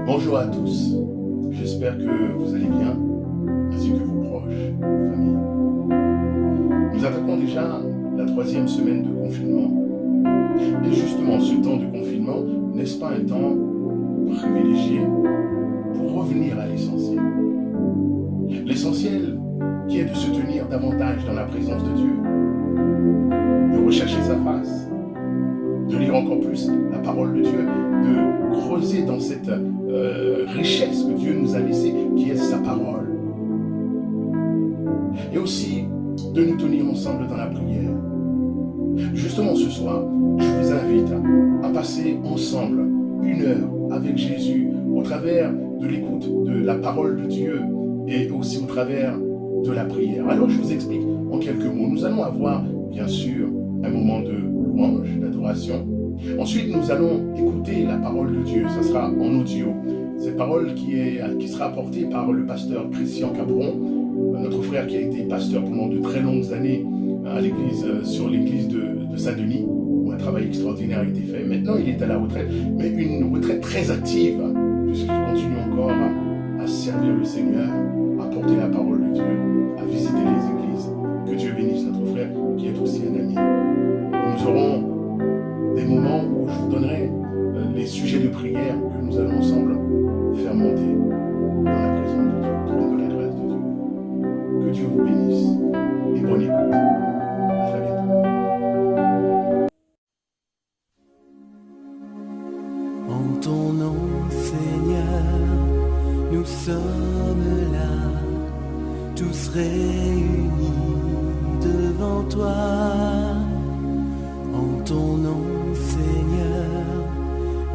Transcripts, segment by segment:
Bonjour à tous, j'espère que vous allez bien, ainsi que vos proches, vos familles. Nous attaquons déjà la troisième semaine de confinement. Et justement, ce temps de confinement, n'est-ce pas un temps privilégié pour revenir à l'essentiel? L'essentiel qui est de se tenir davantage dans la présence de Dieu, de rechercher sa face, de lire encore plus la parole de Dieu, de creuser dans cette richesse que Dieu nous a laissée, qui est sa parole. Et aussi de nous tenir ensemble dans la prière. Justement ce soir, je vous invite à passer ensemble une heure avec Jésus au travers de l'écoute de la parole de Dieu et aussi au travers de la prière. Alors je vous explique en quelques mots. Nous allons avoir bien sûr un moment de louange, d'adoration. Ensuite, nous allons écouter la parole de Dieu. Ça sera en audio. Cette parole qui sera apportée par le pasteur Christian Capron, notre frère qui a été pasteur pendant de très longues années à l'église, sur l'église de Saint-Denis, où un travail extraordinaire a été fait. Maintenant, il est à la retraite, mais une retraite très active, puisqu'il continue encore à servir le Seigneur, à porter la parole de Dieu, à visiter les églises. Que Dieu bénisse notre frère, qui est aussi un ami. Nous aurons des moments où je vous donnerai les sujets de prière que nous allons ensemble faire monter dans la présence de Dieu, au trône de la grâce de Dieu. Que Dieu vous bénisse et bonne écoute. À très bientôt. En ton nom, Seigneur, nous sommes là, tous réunis devant toi. En ton nom, Seigneur,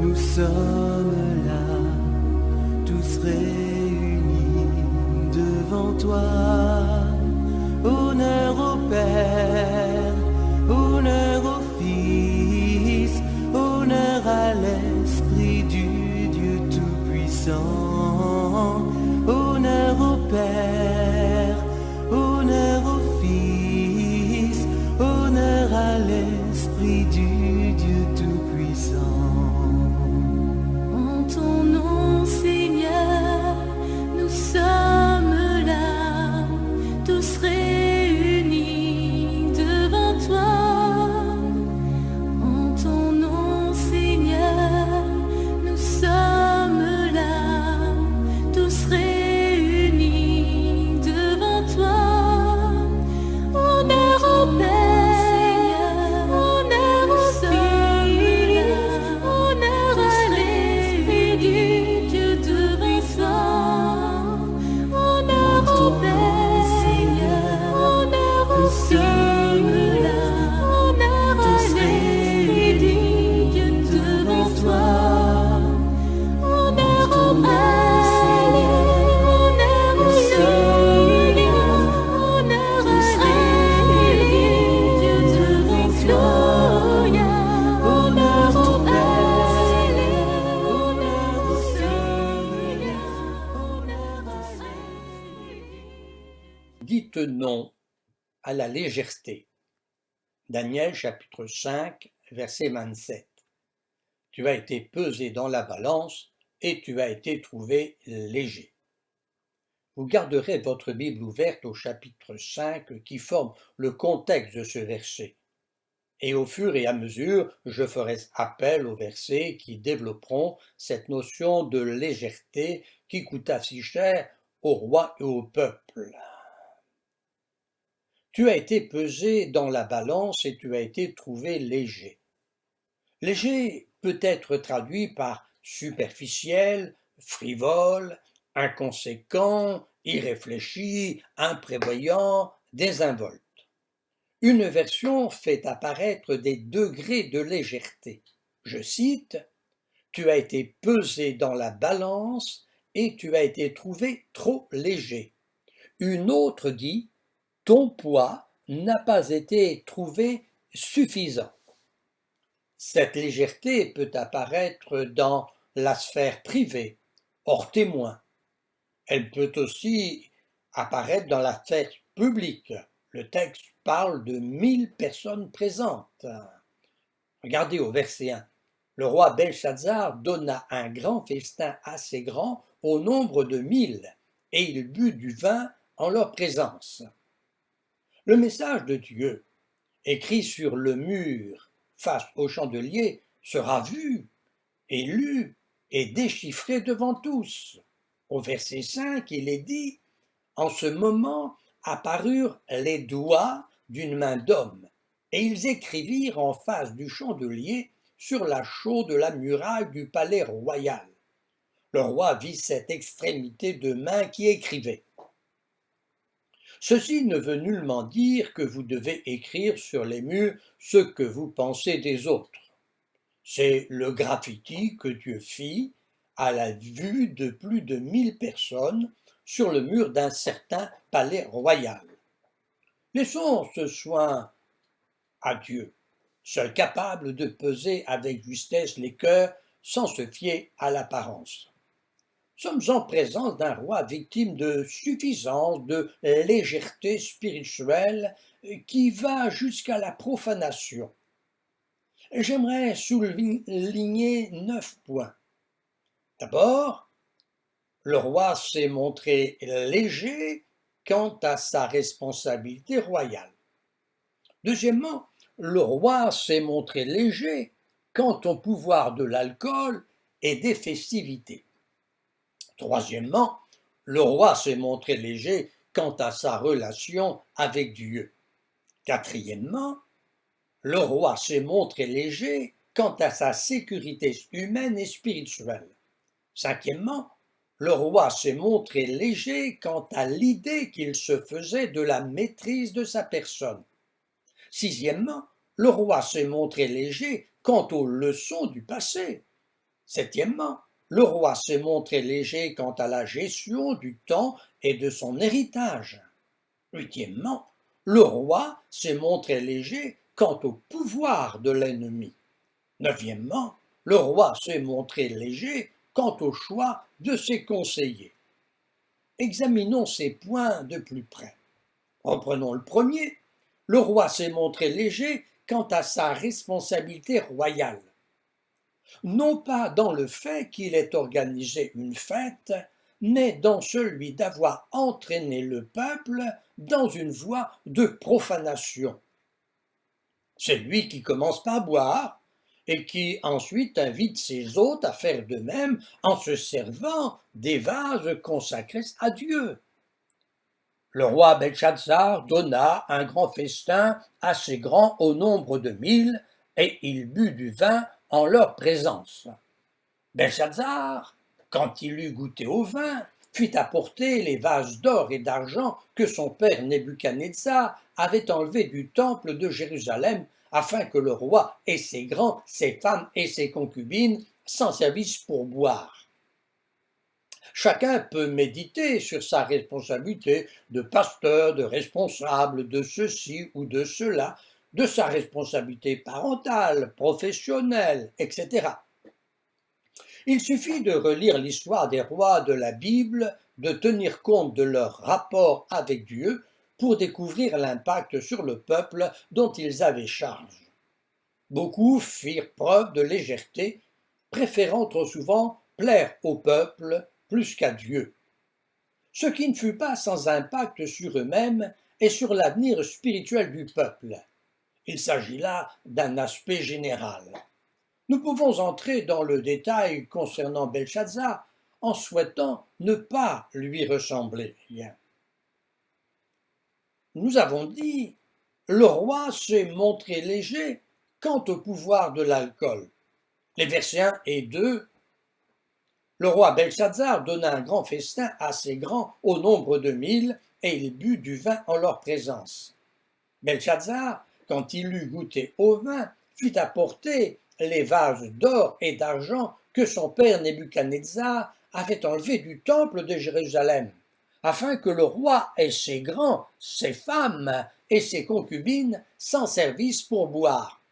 nous sommes là, tous réunis devant toi. Honneur au Père, honneur au Fils, honneur à l'Esprit du Dieu Tout-Puissant. Honneur au Père, honneur au Fils, honneur à l'Esprit du Dieu Tout-Puissant. En ton nom, Seigneur, nous sommes là, tous réunis devant toi. En ton nom, Seigneur, nous sommes là, tous réunis devant toi. Honneur au Père, honneur au Fils, honneur à l'Esprit du Dieu devant toi. Honneur au Père, honneur au Fils, honneur à l'Esprit du Dieu devant toi. Honneur au Père, honneur au Fils, honneur à l'Esprit du Dieu devant toi. Honneur au Père, honneur au Fils, honneur à l'Esprit. Dites non à la légèreté. Daniel chapitre 5, verset 27. Tu as été pesé dans la balance et tu as été trouvé léger. Vous garderez votre Bible ouverte au chapitre 5 qui forme le contexte de ce verset. Et au fur et à mesure, je ferai appel aux versets qui développeront cette notion de légèreté qui coûta si cher au roi et au peuple. Tu as été pesé dans la balance et tu as été trouvé léger. Léger peut être traduit par superficiel, frivole, inconséquent, irréfléchi, imprévoyant, désinvolte. Une version fait apparaître des degrés de légèreté. Je cite, « Tu as été pesé dans la balance et tu as été trouvé trop léger. » Une autre dit, « Ton poids n'a pas été trouvé suffisant. » Cette légèreté peut apparaître dans la sphère privée, hors témoin. Elle peut aussi apparaître dans la sphère publique. Le texte parle de 1000 personnes présentes. Regardez au verset 1. Le roi Belshazzar donna un grand festin assez grand au nombre de 1000, et il but du vin en leur présence. Le message de Dieu, écrit sur le mur face au chandelier, sera vu et lu et déchiffré devant tous. Au verset 5, il est dit « En ce moment apparurent les doigts d'une main d'homme, et ils écrivirent en face du chandelier sur la chaux de la muraille du palais royal. Le roi vit cette extrémité de main qui écrivait. Ceci ne veut nullement dire que vous devez écrire sur les murs ce que vous pensez des autres. C'est le graffiti que Dieu fit à la vue de plus de 1000 personnes sur le mur d'un certain palais royal. Laissons ce soin à Dieu, seul capable de peser avec justesse les cœurs sans se fier à l'apparence. Sommes en présence d'un roi victime de suffisance, de légèreté spirituelle qui va jusqu'à la profanation. J'aimerais souligner 9 points. D'abord, le roi s'est montré léger quant à sa responsabilité royale. Deuxièmement, le roi s'est montré léger quant au pouvoir de l'alcool et des festivités. Troisièmement, le roi s'est montré léger quant à sa relation avec Dieu. Quatrièmement, le roi s'est montré léger quant à sa sécurité humaine et spirituelle. Cinquièmement, le roi s'est montré léger quant à l'idée qu'il se faisait de la maîtrise de sa personne. Sixièmement, le roi s'est montré léger quant aux leçons du passé. Septièmement, le roi s'est montré léger quant à la gestion du temps et de son héritage. Huitièmement, le roi s'est montré léger quant au pouvoir de l'ennemi. Neuvièmement, le roi s'est montré léger quant au choix de ses conseillers. Examinons ces points de plus près. Reprenons le premier. Le roi s'est montré léger quant à sa responsabilité royale. Non pas dans le fait qu'il ait organisé une fête, mais dans celui d'avoir entraîné le peuple dans une voie de profanation. C'est lui qui commence par boire et qui ensuite invite ses hôtes à faire de même en se servant des vases consacrés à Dieu. Le roi Belshazzar donna un grand festin assez grand au nombre de 1000 et il but du vin en leur présence. Belshazzar, quand il eut goûté au vin, fit apporter les vases d'or et d'argent que son père Nebuchadnezzar avait enlevés du temple de Jérusalem, afin que le roi et ses grands, ses femmes et ses concubines s'en servissent pour boire. Chacun peut méditer sur sa responsabilité de pasteur, de responsable de ceci ou de cela, de sa responsabilité parentale, professionnelle, etc. Il suffit de relire l'histoire des rois de la Bible, de tenir compte de leur rapport avec Dieu pour découvrir l'impact sur le peuple dont ils avaient charge. Beaucoup firent preuve de légèreté, préférant trop souvent plaire au peuple plus qu'à Dieu. Ce qui ne fut pas sans impact sur eux-mêmes et sur l'avenir spirituel du peuple. Il s'agit là d'un aspect général. Nous pouvons entrer dans le détail concernant Belshazzar en souhaitant ne pas lui ressembler. Nous avons dit, le roi s'est montré léger quant au pouvoir de l'alcool. Les versets 1 et 2, le roi Belshazzar donna un grand festin assez grand au nombre de 1000 et il but du vin en leur présence. Belshazzar, quand il eut goûté au vin, fit apporter les vases d'or et d'argent que son père Nebuchadnezzar avait enlevés du temple de Jérusalem, afin que le roi et ses grands, ses femmes et ses concubines s'en servissent pour boire.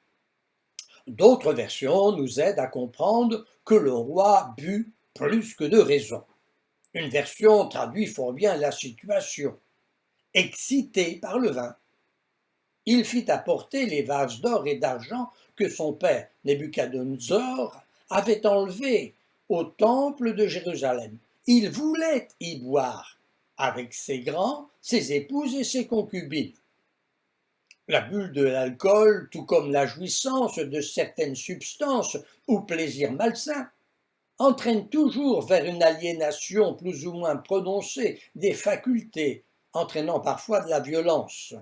D'autres versions nous aident à comprendre que le roi but plus que de raison. Une version traduit fort bien la situation. Excité par le vin, il fit apporter les vases d'or et d'argent que son père Nebuchadnezzar avait enlevés au temple de Jérusalem. Il voulait y boire avec ses grands, ses épouses et ses concubines. La bulle de l'alcool, tout comme la jouissance de certaines substances ou plaisirs malsains, entraîne toujours vers une aliénation plus ou moins prononcée des facultés, entraînant parfois de la violence.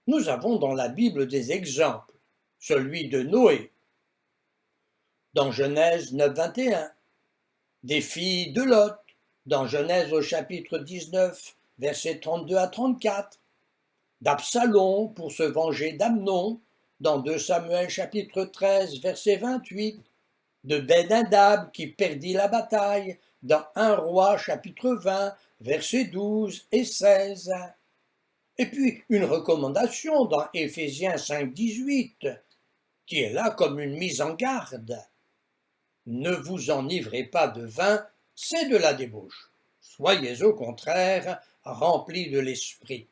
Nous avons dans la Bible des exemples, celui de Noé, dans Genèse 9, 21, des filles de Lot, dans Genèse au chapitre 19, versets 32 à 34, d'Absalom pour se venger d'Amnon, dans 2 Samuel chapitre 13, verset 28, de Ben-Hadad qui perdit la bataille, dans 1 Roi chapitre 20, versets 12 et 16. Et puis une recommandation dans Éphésiens 5, 18, qui est là comme une mise en garde. Ne vous enivrez pas de vin, c'est de la débauche. Soyez au contraire remplis de l'esprit.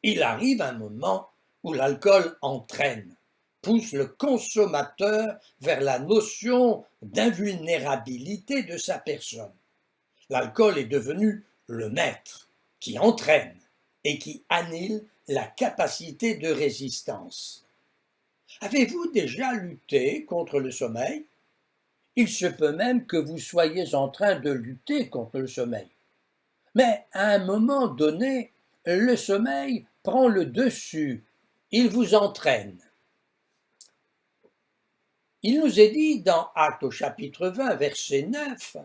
Il arrive un moment où l'alcool entraîne, pousse le consommateur vers la notion d'invulnérabilité de sa personne. L'alcool est devenu le maître qui entraîne et qui annule la capacité de résistance. Avez-vous déjà lutté contre le sommeil? Il se peut même que vous soyez en train de lutter contre le sommeil. Mais à un moment donné, le sommeil prend le dessus, il vous entraîne. Il nous est dit dans Actes au chapitre 20, verset 9,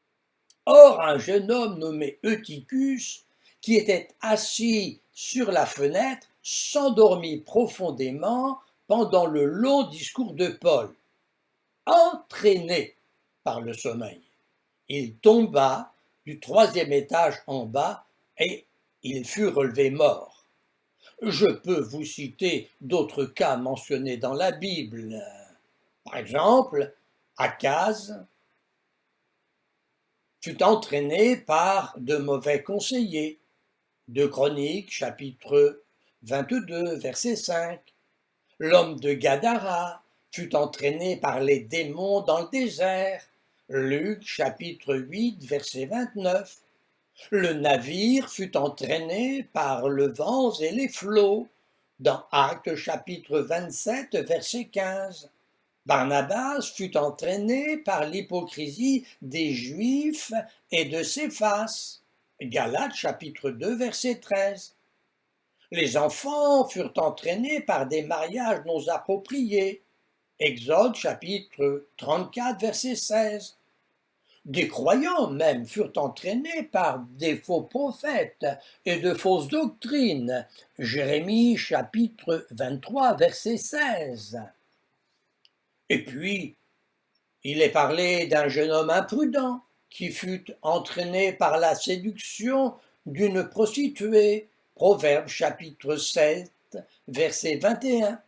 « Or un jeune homme nommé Eutychus, qui était assis sur la fenêtre, s'endormit profondément pendant le long discours de Paul. Entraîné par le sommeil, il tomba du 3e étage en bas et il fut relevé mort. » Je peux vous citer d'autres cas mentionnés dans la Bible. Par exemple, Akaz fut entraîné par de mauvais conseillers. 2 Chroniques, chapitre 22, verset 5. L'homme de Gadara fut entraîné par les démons dans le désert. Luc, chapitre 8, verset 29. Le navire fut entraîné par le vent et les flots. Dans Actes, chapitre 27, verset 15. Barnabas fut entraîné par l'hypocrisie des Juifs et de Céphas. Galates chapitre 2 verset 13. Les enfants furent entraînés par des mariages non appropriés. Exode chapitre 34 verset 16. Des croyants même furent entraînés par des faux prophètes et de fausses doctrines. Jérémie chapitre 23 verset 16. Et puis, il est parlé d'un jeune homme imprudent qui fut entraîné par la séduction d'une prostituée. Proverbe chapitre 7, verset 21.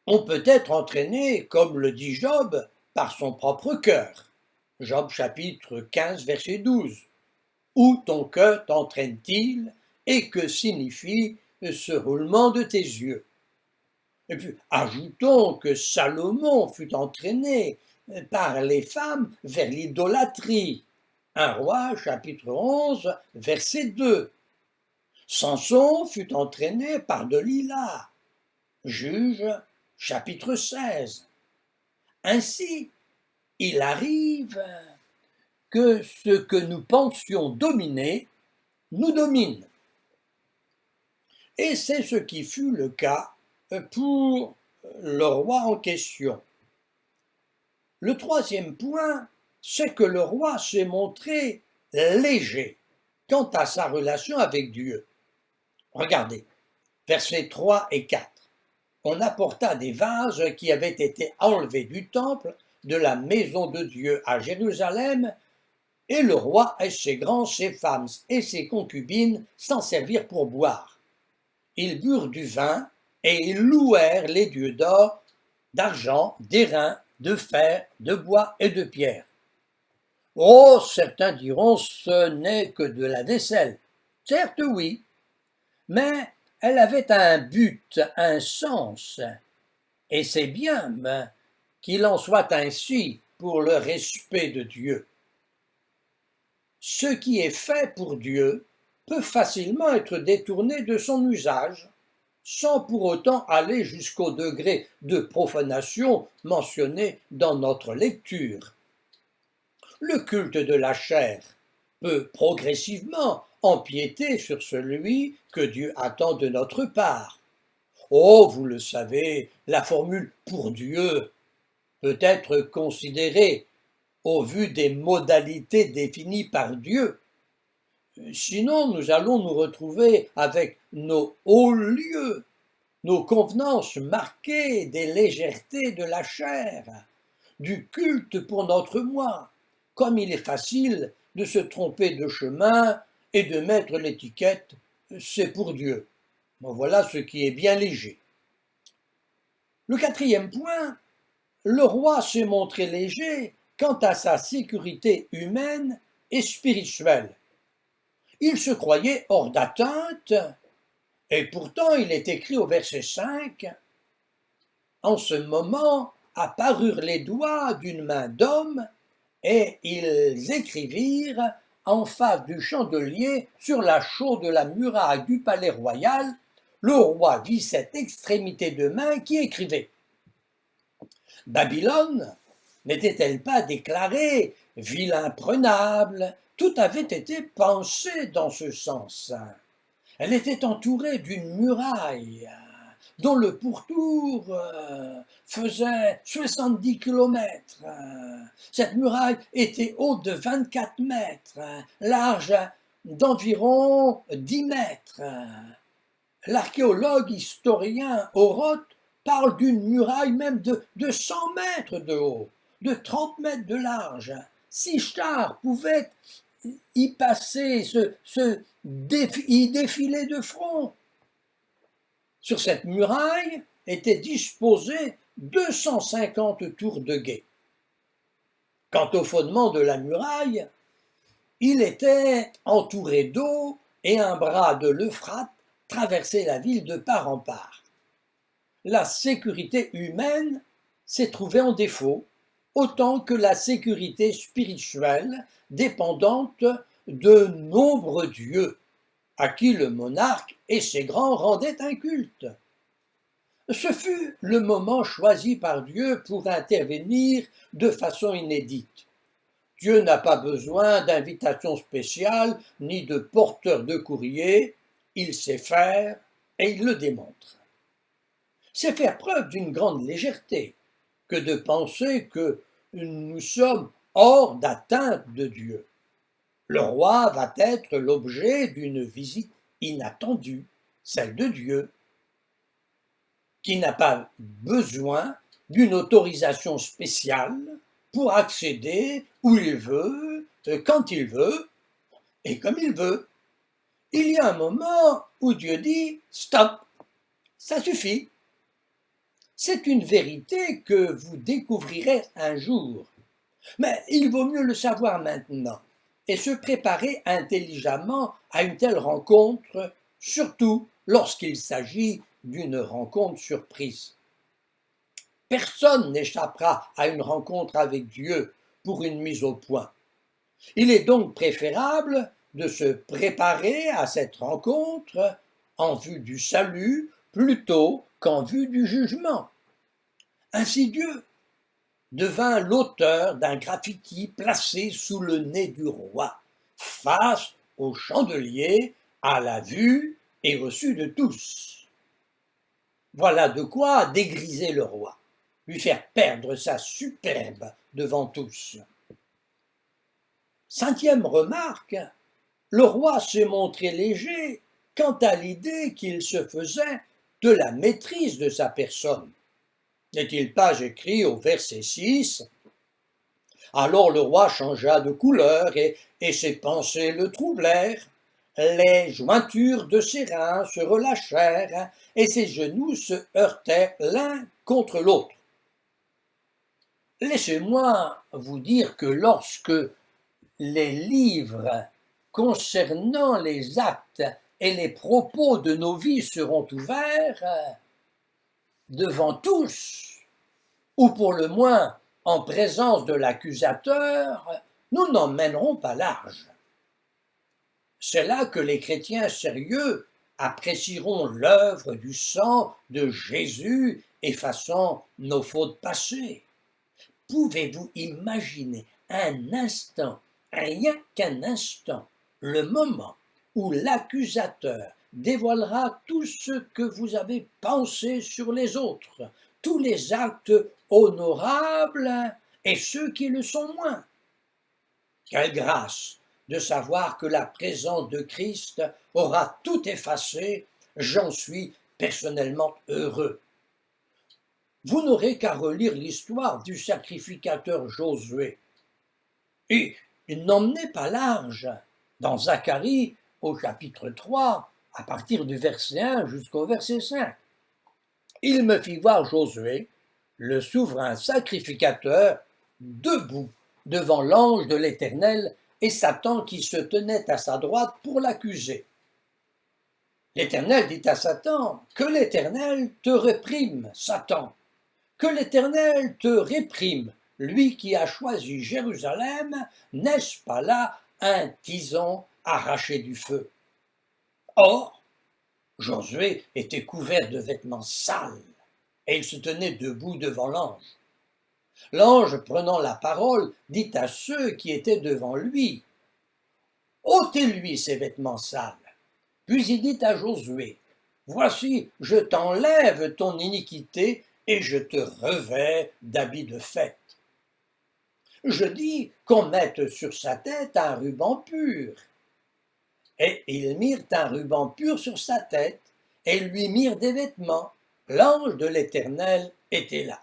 On peut être entraîné, comme le dit Job, par son propre cœur. Job chapitre 15, verset 12. Où ton cœur t'entraîne-t-il et que signifie ce roulement de tes yeux? Et puis, ajoutons que Salomon fut entraîné par les femmes vers l'idolâtrie. 1 Roi, chapitre 11, verset 2. Samson fut entraîné par Delila. Juge, chapitre 16. Ainsi, il arrive que ce que nous pensions dominer nous domine. Et c'est ce qui fut le cas pour le roi en question. Le troisième point, c'est que le roi s'est montré léger quant à sa relation avec Dieu. Regardez, versets 3 et 4. On apporta des vases qui avaient été enlevés du temple de la maison de Dieu à Jérusalem, et le roi et ses grands, ses femmes et ses concubines s'en servirent pour boire. Ils burent du vin et ils louèrent les dieux d'or, d'argent, d'airain, de fer, de bois et de pierre. Oh, certains diront, ce n'est que de la vaisselle. Certes, oui, mais Elle avait un but, un sens, et c'est bien qu'il en soit ainsi pour le respect de Dieu. Ce qui est fait pour Dieu peut facilement être détourné de son usage, sans pour autant aller jusqu'au degré de profanation mentionné dans notre lecture. Le culte de la chair peut progressivement empiéter sur celui que Dieu attend de notre part. Oh, vous le savez, la formule « pour Dieu » peut être considérée au vu des modalités définies par Dieu. Sinon, nous allons nous retrouver avec nos hauts lieux, nos convenances marquées des légèretés de la chair, du culte pour notre moi, comme il est facile de se tromper de chemin et de mettre l'étiquette « c'est pour Dieu ». Bon, voilà ce qui est bien léger. Le quatrième point, le roi s'est montré léger quant à sa sécurité humaine et spirituelle. Il se croyait hors d'atteinte, et pourtant il est écrit au verset 5 « En ce moment apparurent les doigts d'une main d'homme, et ils écrivirent en face du chandelier sur la chaude de la muraille du palais royal. Le roi vit cette extrémité de main qui écrivait. Babylone n'était-elle pas déclarée ville imprenable? Tout avait été pensé dans ce sens. Elle était entourée d'une muraille dont le pourtour faisait 70 kilomètres. Cette muraille était haute de 24 mètres, large d'environ 10 mètres. L'archéologue historien Oroth parle d'une muraille même de 100 mètres de haut, de 30 mètres de large. 6 chars pouvaient y passer, y défiler de front. Sur cette muraille étaient disposées 250 tours de guet. Quant au fondement de la muraille, il était entouré d'eau et un bras de l'Euphrate traversait la ville de part en part. La sécurité humaine s'est trouvée en défaut, autant que la sécurité spirituelle dépendante de nombreux dieux, à qui le monarque et ses grands rendaient un culte. Ce fut le moment choisi par Dieu pour intervenir de façon inédite. Dieu n'a pas besoin d'invitation spéciale ni de porteur de courrier, il sait faire et il le démontre. C'est faire preuve d'une grande légèreté que de penser que nous sommes hors d'atteinte de Dieu. Le roi va être l'objet d'une visite inattendue, celle de Dieu, qui n'a pas besoin d'une autorisation spéciale pour accéder où il veut, quand il veut et comme il veut. Il y a un moment où Dieu dit « stop, ça suffit ». C'est une vérité que vous découvrirez un jour, mais il vaut mieux le savoir maintenant et se préparer intelligemment à une telle rencontre, surtout lorsqu'il s'agit d'une rencontre surprise. Personne n'échappera à une rencontre avec Dieu pour une mise au point. Il est donc préférable de se préparer à cette rencontre en vue du salut plutôt qu'en vue du jugement. Ainsi Dieu devint l'auteur d'un graffiti placé sous le nez du roi, face au chandelier, à la vue et reçu de tous. Voilà de quoi dégriser le roi, lui faire perdre sa superbe devant tous. Cinquième remarque, le roi s'est montré léger quant à l'idée qu'il se faisait de la maîtrise de sa personne. N'est-il pas écrit au verset 6 ? Alors le roi changea de couleur et ses pensées le troublèrent. Les jointures de ses reins se relâchèrent et ses genoux se heurtèrent l'un contre l'autre. Laissez-moi vous dire que lorsque les livres concernant les actes et les propos de nos vies seront ouverts devant tous, ou pour le moins en présence de l'accusateur, nous n'en mènerons pas large. C'est là que les chrétiens sérieux apprécieront l'œuvre du sang de Jésus effaçant nos fautes passées. Pouvez-vous imaginer un instant, rien qu'un instant, le moment où l'accusateur dévoilera tout ce que vous avez pensé sur les autres, tous les actes honorables et ceux qui le sont moins? Quelle grâce de savoir que la présence de Christ aura tout effacé, j'en suis personnellement heureux. Vous n'aurez qu'à relire l'histoire du sacrificateur Josué. Et n'emmenez pas large dans Zacharie au chapitre 3, à partir du verset 1 jusqu'au verset 5. Il me fit voir Josué, le souverain sacrificateur, debout devant l'ange de l'Éternel et Satan qui se tenait à sa droite pour l'accuser. L'Éternel dit à Satan, « Que l'Éternel te réprime, Satan, que l'Éternel te réprime, lui qui a choisi Jérusalem, n'est-ce pas là un tison arraché du feu ?» Or, Josué était couvert de vêtements sales, et il se tenait debout devant l'ange. L'ange, prenant la parole, dit à ceux qui étaient devant lui, « Ôtez-lui ses vêtements sales. » Puis il dit à Josué, « Voici, je t'enlève ton iniquité et je te revêts d'habits de fête. » Je dis qu'on mette sur sa tête un ruban pur. Et ils mirent un ruban pur sur sa tête et lui mirent des vêtements. L'ange de l'Éternel était là.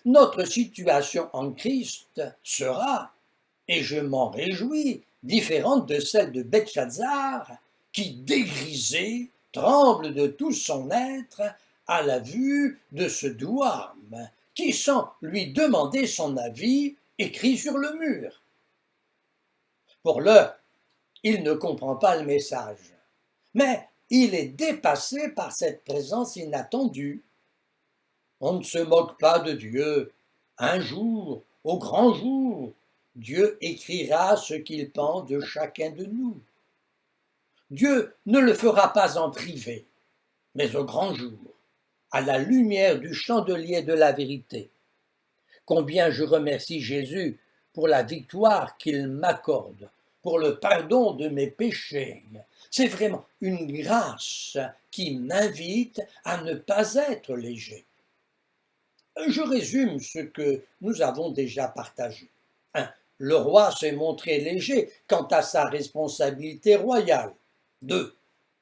Notre situation en Christ sera, et je m'en réjouis, différente de celle de Belchazzar, qui, dégrisé, tremble de tout son être à la vue de ce douarme, qui, sans lui demander son avis, écrit sur le mur. Pour l'heure, il ne comprend pas le message, mais il est dépassé par cette présence inattendue. On ne se moque pas de Dieu. Un jour, au grand jour, Dieu écrira ce qu'il pense de chacun de nous. Dieu ne le fera pas en privé, mais au grand jour, à la lumière du chandelier de la vérité. Combien je remercie Jésus pour la victoire qu'il m'accorde, pour le pardon de mes péchés. C'est vraiment une grâce qui m'invite à ne pas être léger. Je résume ce que nous avons déjà partagé. 1. Le roi s'est montré léger quant à sa responsabilité royale. 2.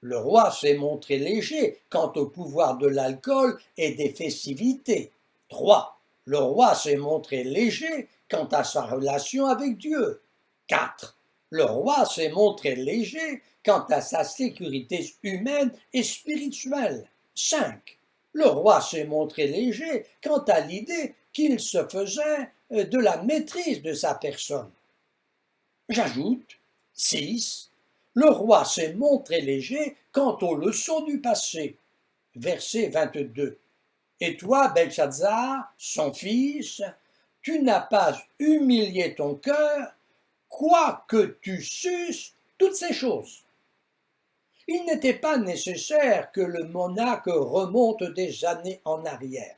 Le roi s'est montré léger quant au pouvoir de l'alcool et des festivités. 3. Le roi s'est montré léger quant à sa relation avec Dieu. 4. Le roi s'est montré léger quant à sa sécurité humaine et spirituelle. 5. Le roi s'est montré léger quant à l'idée qu'il se faisait de la maîtrise de sa personne. J'ajoute, 6. Le roi s'est montré léger quant aux leçons du passé. Verset 22. Et toi, Belchazzar, son fils, tu n'as pas humilié ton cœur, quoique tu susses toutes ces choses. Il n'était pas nécessaire que le monarque remonte des années en arrière.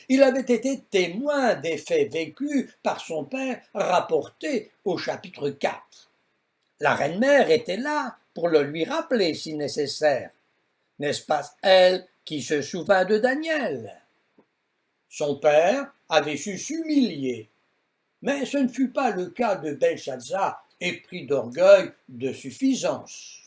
Il avait été témoin des faits vécus par son père rapportés au chapitre 4. La reine-mère était là pour le lui rappeler si nécessaire. N'est-ce pas elle qui se souvint de Daniel? Son père avait su s'humilier, mais ce ne fut pas le cas de Belchazzar, épris d'orgueil de suffisance.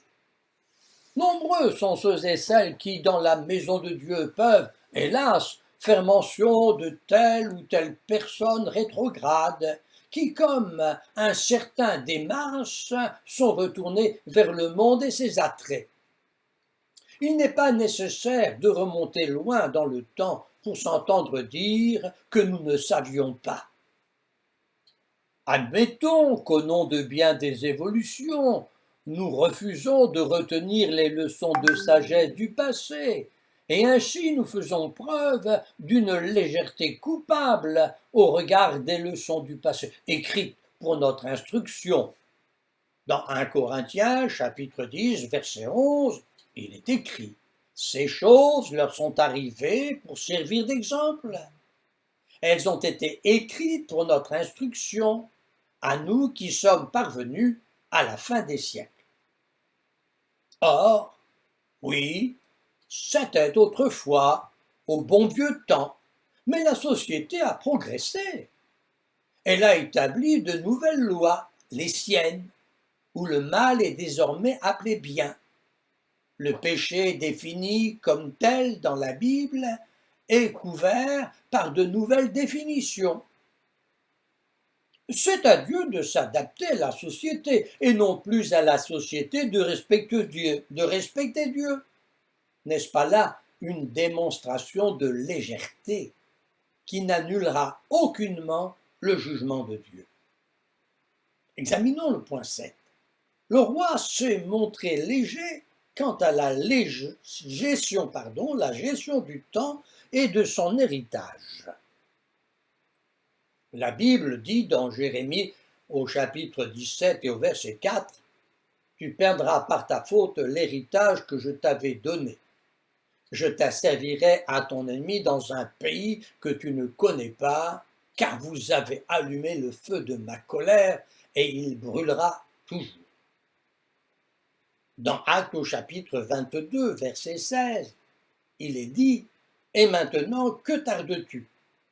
Nombreux sont ceux et celles qui, dans la maison de Dieu, peuvent, hélas, faire mention de telle ou telle personne rétrograde, qui, comme un certain Démas, sont retournés vers le monde et ses attraits. Il n'est pas nécessaire de remonter loin dans le temps pour s'entendre dire que nous ne savions pas. Admettons qu'au nom de bien des évolutions, Nous refusons de retenir les leçons de sagesse du passé, et ainsi nous faisons preuve d'une légèreté coupable au regard des leçons du passé, écrites pour notre instruction. Dans 1 Corinthiens, chapitre 10, verset 11, il est écrit « Ces choses leur sont arrivées pour servir d'exemple. Elles ont été écrites pour notre instruction, à nous qui sommes parvenus à la fin des siècles. » Or, oui, c'était autrefois, au bon vieux temps, mais la société a progressé. Elle a établi de nouvelles lois, les siennes, où le mal est désormais appelé bien. Le péché défini comme tel dans la Bible est couvert par de nouvelles définitions. C'est à Dieu de s'adapter à la société et non plus à la société de respecter Dieu. N'est-ce pas là une démonstration de légèreté qui n'annulera aucunement le jugement de Dieu? Examinons le point 7. Le roi s'est montré léger quant à la gestion du temps et de son héritage. La Bible dit dans Jérémie au chapitre 17 et au verset 4, « Tu perdras par ta faute l'héritage que je t'avais donné. Je t'asservirai à ton ennemi dans un pays que tu ne connais pas, car vous avez allumé le feu de ma colère et il brûlera toujours. » Dans Actes au chapitre 22, verset 16, il est dit « Et maintenant, que tardes-tu?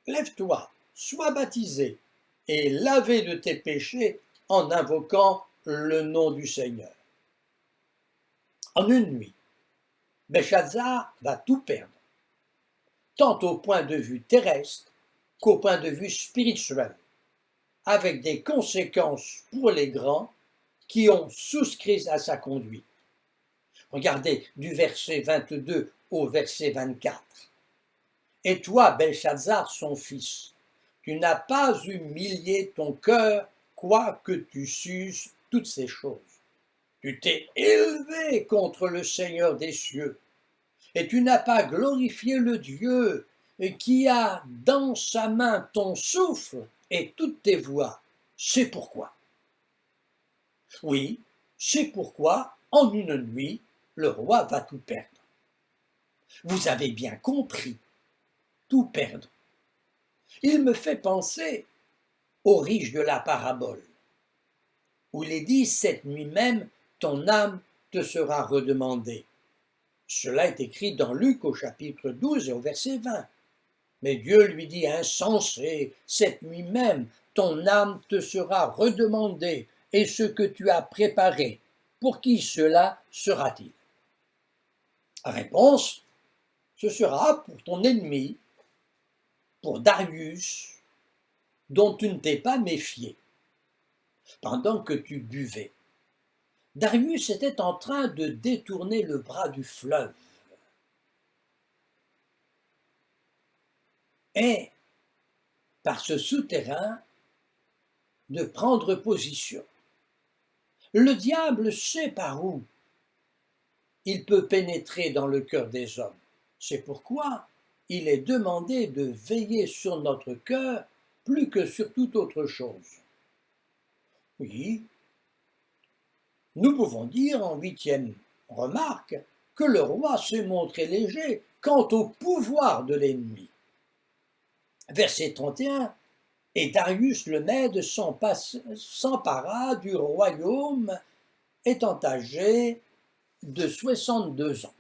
Lève-toi, sois baptisé et lavé de tes péchés en invoquant le nom du Seigneur. » En une nuit, Belshazzar va tout perdre, tant au point de vue terrestre qu'au point de vue spirituel, avec des conséquences pour les grands qui ont souscrit à sa conduite. Regardez du verset 22 au verset 24. « Et toi, Belshazzar, son fils, tu n'as pas humilié ton cœur, quoique tu susses toutes ces choses. Tu t'es élevé contre le Seigneur des cieux, et tu n'as pas glorifié le Dieu qui a dans sa main ton souffle et toutes tes voies. C'est pourquoi. » Oui, c'est pourquoi, en une nuit, le roi va tout perdre. Vous avez bien compris, tout perdre. Il me fait penser aux riches de la parabole, où il est dit « Cette nuit même, ton âme te sera redemandée. » Cela est écrit dans Luc au chapitre 12 et au verset 20. Mais Dieu lui dit « Insensé, cette nuit même, ton âme te sera redemandée, et ce que tu as préparé, pour qui cela sera-t-il » Réponse, ce sera pour ton ennemi, pour Darius, dont tu ne t'es pas méfié, pendant que tu buvais. Darius était en train de détourner le bras du fleuve. Et, par ce souterrain, de prendre position. Le diable sait par où il peut pénétrer dans le cœur des hommes. C'est pourquoi il est demandé de veiller sur notre cœur plus que sur toute autre chose. Oui, nous pouvons dire en 8e remarque que le roi s'est montré léger quant au pouvoir de l'ennemi. Verset 31, « Et Darius le Mède s'empara du royaume étant âgé de 62 ans. »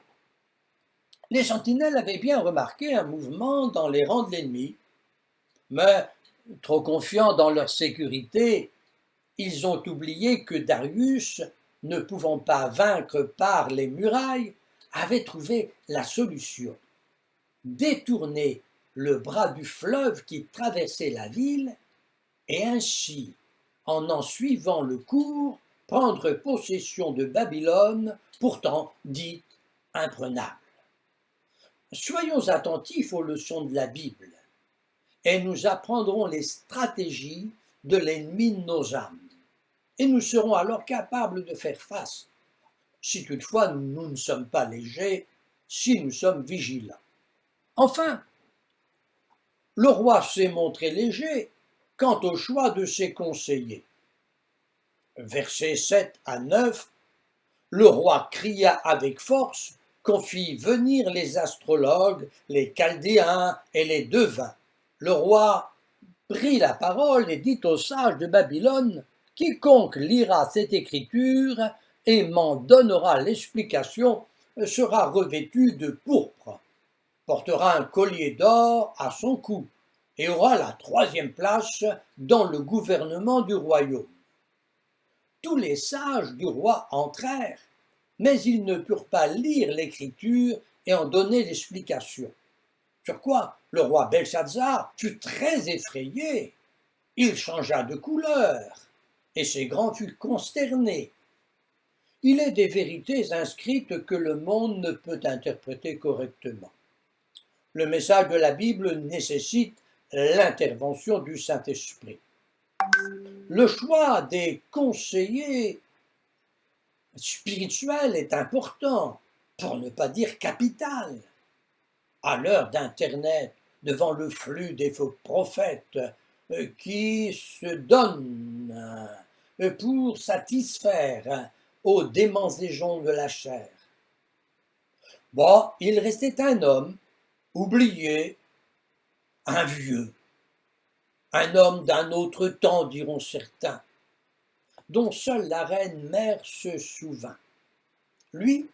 Les sentinelles avaient bien remarqué un mouvement dans les rangs de l'ennemi, mais trop confiants dans leur sécurité, ils ont oublié que Darius, ne pouvant pas vaincre par les murailles, avait trouvé la solution. Détourner le bras du fleuve qui traversait la ville et ainsi, en suivant le cours, prendre possession de Babylone, pourtant dite imprenable. Soyons attentifs aux leçons de la Bible et nous apprendrons les stratégies de l'ennemi de nos âmes. et nous serons alors capables de faire face, si toutefois nous ne sommes pas légers, si nous sommes vigilants. Enfin, le roi s'est montré léger quant au choix de ses conseillers. Versets 7 à 9, le roi cria avec force qu'on fit venir les astrologues, les chaldéens et les devins. Le roi prit la parole et dit aux sages de Babylone, « Quiconque lira cette écriture et m'en donnera l'explication sera revêtu de pourpre, portera un collier d'or à son cou et aura la 3e place dans le gouvernement du royaume. » Tous les sages du roi entrèrent, mais ils ne purent pas lire l'écriture et en donner l'explication. Sur quoi le roi Belshazzar fut très effrayé. Il changea de couleur et ses grands furent consternés. Il est des vérités inscrites que le monde ne peut interpréter correctement. Le message de la Bible nécessite l'intervention du Saint-Esprit. Le choix des conseillers spirituels est important, pour ne pas dire capital. À l'heure d'Internet, devant le flux des faux prophètes qui se donnent pour satisfaire aux démangeaisons de la chair. Bon, il restait un homme, oublié, un vieux, un homme d'un autre temps, diront certains, dont seule la reine mère se souvint. Lui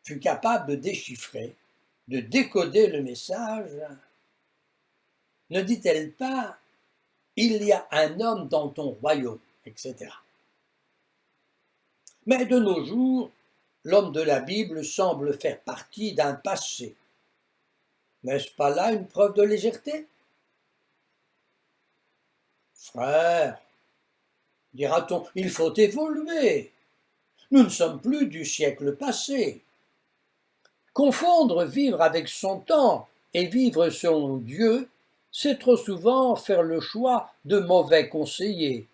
fut capable de déchiffrer, de décoder le message. Ne dit-elle pas « Il y a un homme dans ton royaume », etc. Mais de nos jours, l'homme de la Bible semble faire partie d'un passé. N'est-ce pas là une preuve de légèreté? Frère, dira-t-on, il faut évoluer. Nous ne sommes plus du siècle passé. Confondre vivre avec son temps et vivre son Dieu, c'est trop souvent faire le choix de mauvais conseillers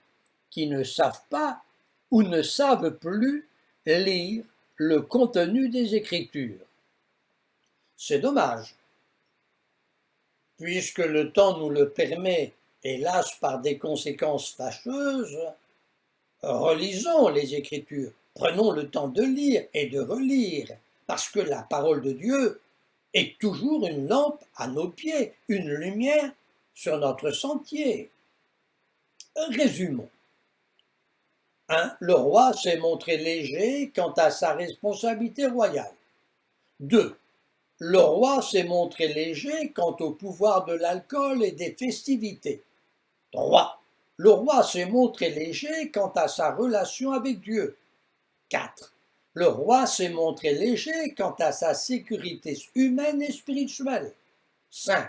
qui ne savent pas ou ne savent plus lire le contenu des Écritures. C'est dommage, puisque le temps nous le permet, hélas par des conséquences fâcheuses. Relisons les Écritures, prenons le temps de lire et de relire, parce que la parole de Dieu est toujours une lampe à nos pieds, une lumière sur notre sentier. Résumons. 1. Le roi s'est montré léger quant à sa responsabilité royale. 2. Le roi s'est montré léger quant au pouvoir de l'alcool et des festivités. 3. Le roi s'est montré léger quant à sa relation avec Dieu. 4. Le roi s'est montré léger quant à sa sécurité humaine et spirituelle. 5.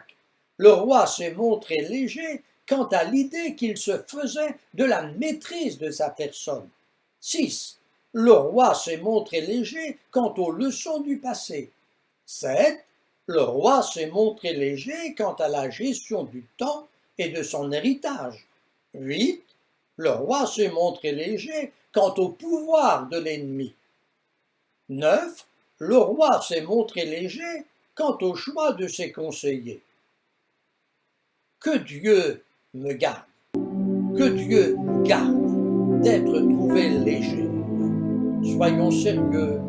Le roi s'est montré léger quant à l'idée qu'il se faisait de la maîtrise de sa personne. 6. Le roi s'est montré léger quant aux leçons du passé. 7. Le roi s'est montré léger quant à la gestion du temps et de son héritage. 8. Le roi s'est montré léger quant au pouvoir de l'ennemi. 9. Le roi s'est montré léger quant au choix de ses conseillers. Que Dieu me garde, que Dieu nous garde d'être trouvés légers. Soyons sérieux,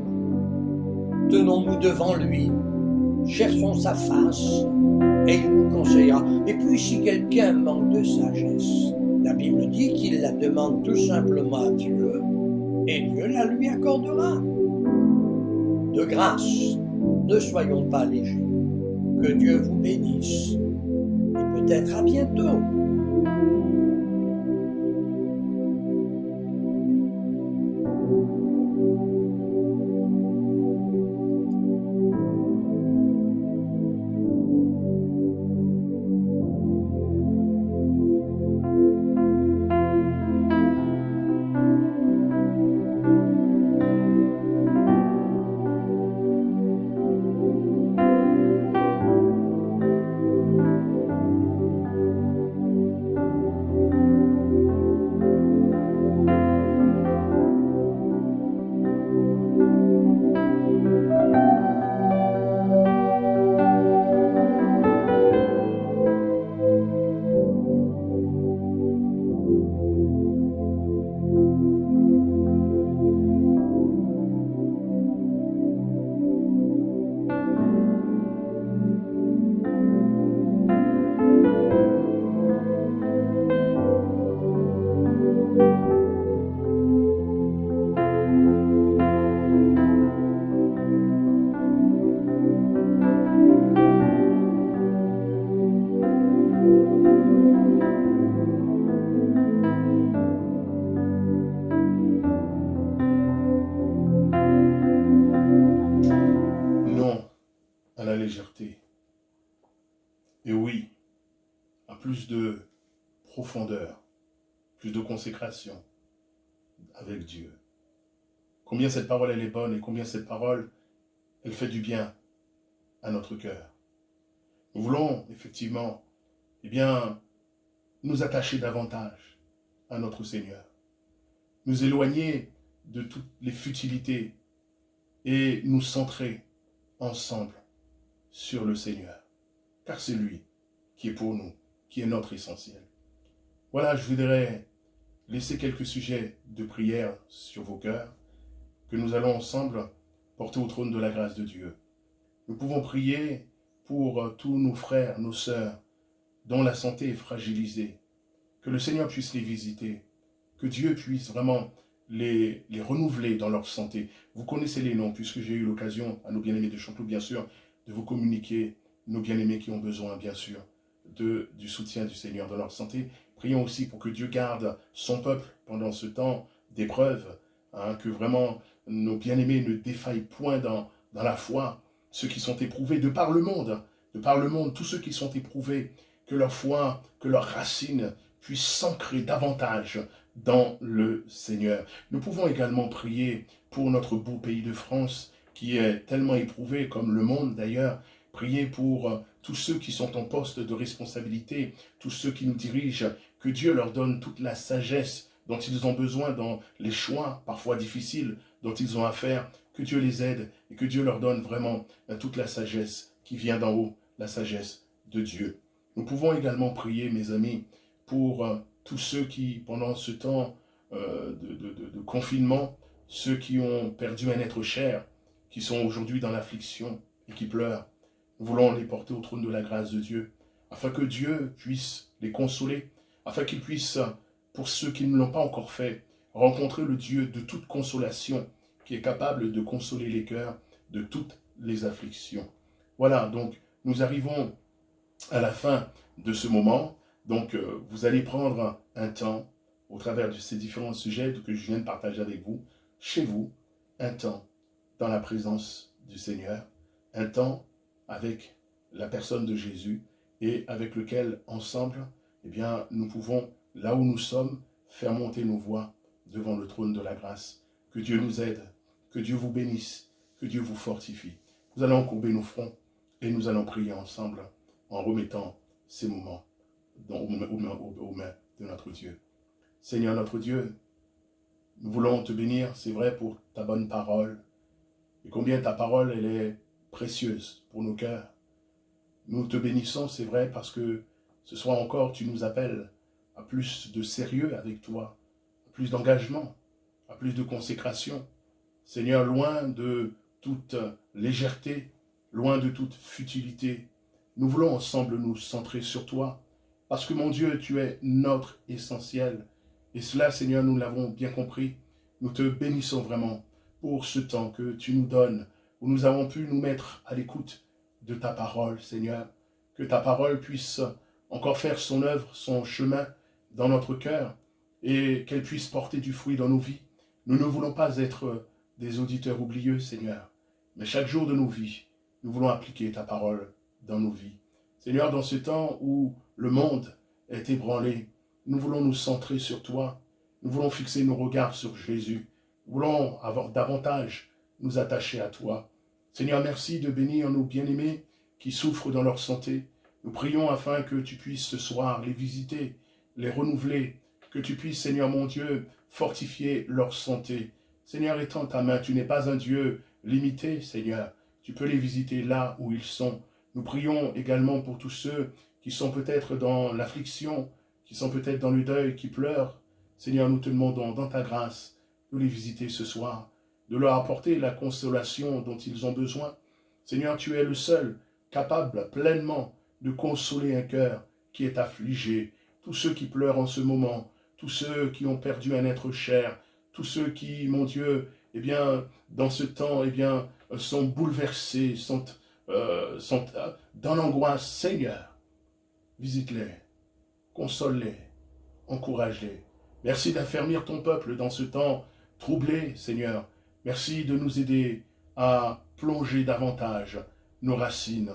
tenons-nous devant lui, cherchons sa face et il nous conseillera. Et puis si quelqu'un manque de sagesse, la Bible dit qu'il la demande tout simplement à Dieu et Dieu la lui accordera. De grâce, ne soyons pas légers. Que Dieu vous bénisse et peut-être à bientôt. plus de profondeur, plus de consécration avec Dieu. Combien cette parole, elle est bonne et combien cette parole, elle fait du bien à notre cœur. Nous voulons effectivement, eh bien, nous attacher davantage à notre Seigneur, nous éloigner de toutes les futilités et nous centrer ensemble sur le Seigneur, car c'est lui qui est pour nous, qui est notre essentiel. Voilà, je voudrais laisser quelques sujets de prière sur vos cœurs que nous allons ensemble porter au trône de la grâce de Dieu. Nous pouvons prier pour tous nos frères, nos sœurs, dont la santé est fragilisée, que le Seigneur puisse les visiter, que Dieu puisse vraiment les renouveler dans leur santé. Vous connaissez les noms, puisque j'ai eu l'occasion, à nos bien-aimés de Chanteloup, bien sûr, de vous communiquer nos bien-aimés qui ont besoin, bien sûr, du soutien du Seigneur dans leur santé. Prions aussi pour que Dieu garde son peuple pendant ce temps d'épreuve, que vraiment nos bien-aimés ne défaillent point dans la foi, ceux qui sont éprouvés de par le monde, tous ceux qui sont éprouvés, que leur foi, que leurs racines puissent s'ancrer davantage dans le Seigneur. Nous pouvons également prier pour notre beau pays de France, qui est tellement éprouvé, comme le monde d'ailleurs. Prier pour tous ceux qui sont en poste de responsabilité, tous ceux qui nous dirigent, que Dieu leur donne toute la sagesse dont ils ont besoin dans les choix parfois difficiles dont ils ont à faire, que Dieu les aide et que Dieu leur donne vraiment toute la sagesse qui vient d'en haut, la sagesse de Dieu. Nous pouvons également prier, mes amis, pour tous ceux qui, pendant ce temps de confinement, ceux qui ont perdu un être cher, qui sont aujourd'hui dans l'affliction et qui pleurent. Nous voulons les porter au trône de la grâce de Dieu, afin que Dieu puisse les consoler, afin qu'ils puissent, pour ceux qui ne l'ont pas encore fait, rencontrer le Dieu de toute consolation, qui est capable de consoler les cœurs de toutes les afflictions. Voilà, donc nous arrivons à la fin de ce moment. Donc vous allez prendre un temps, au travers de ces différents sujets que je viens de partager avec vous, chez vous, un temps dans la présence du Seigneur, un temps avec la personne de Jésus et avec lequel, ensemble, eh bien, nous pouvons, là où nous sommes, faire monter nos voix devant le trône de la grâce. Que Dieu nous aide, que Dieu vous bénisse, que Dieu vous fortifie. Nous allons courber nos fronts et nous allons prier ensemble en remettant ces moments aux mains de notre Dieu. Seigneur notre Dieu, nous voulons te bénir, c'est vrai, pour ta bonne parole, et combien ta parole, elle est précieuse pour nos cœurs. Nous te bénissons, c'est vrai, parce que ce soir encore, tu nous appelles à plus de sérieux avec toi, à plus d'engagement, à plus de consécration. Seigneur, loin de toute légèreté, loin de toute futilité, nous voulons ensemble nous centrer sur toi, parce que mon Dieu, tu es notre essentiel. Et cela, Seigneur, nous l'avons bien compris. Nous te bénissons vraiment pour ce temps que tu nous donnes, où nous avons pu nous mettre à l'écoute de ta parole, Seigneur. Que ta parole puisse encore faire son œuvre, son chemin dans notre cœur, et qu'elle puisse porter du fruit dans nos vies. Nous ne voulons pas être des auditeurs oublieux, Seigneur, mais chaque jour de nos vies, nous voulons appliquer ta parole dans nos vies. Seigneur, dans ce temps où le monde est ébranlé, nous voulons nous centrer sur toi, nous voulons fixer nos regards sur Jésus, nous voulons avoir davantage nous attacher à toi. Seigneur, merci de bénir nos bien-aimés qui souffrent dans leur santé. Nous prions afin que tu puisses ce soir les visiter, les renouveler, que tu puisses, Seigneur mon Dieu, fortifier leur santé. Seigneur, étends ta main, tu n'es pas un Dieu limité, Seigneur. Tu peux les visiter là où ils sont. Nous prions également pour tous ceux qui sont peut-être dans l'affliction, qui sont peut-être dans le deuil, qui pleurent. Seigneur, nous te demandons dans ta grâce de les visiter ce soir, de leur apporter la consolation dont ils ont besoin. Seigneur, tu es le seul capable pleinement de consoler un cœur qui est affligé. Tous ceux qui pleurent en ce moment, tous ceux qui ont perdu un être cher, tous ceux qui, mon Dieu, eh bien, dans ce temps, eh bien, sont bouleversés, sont dans l'angoisse. Seigneur, visite-les, console-les, encourage-les. Merci d'affermir ton peuple dans ce temps troublé, Seigneur. Merci de nous aider à plonger davantage nos racines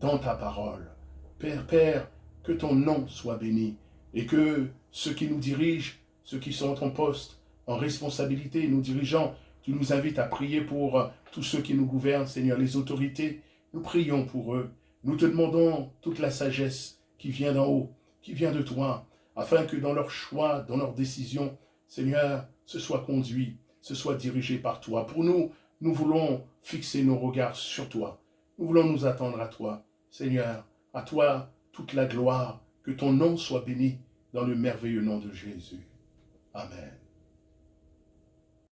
dans ta parole. Père, que ton nom soit béni et que ceux qui nous dirigent, ceux qui sont en poste, en responsabilité, nous dirigeants, tu nous invites à prier pour tous ceux qui nous gouvernent, Seigneur, les autorités. Nous prions pour eux. Nous te demandons toute la sagesse qui vient d'en haut, qui vient de toi, afin que dans leurs choix, dans leurs décisions, Seigneur, ce soit conduit, ce soit dirigé par toi. Pour nous, nous voulons fixer nos regards sur toi. Nous voulons nous attendre à toi. Seigneur, à toi toute la gloire, que ton nom soit béni dans le merveilleux nom de Jésus. Amen.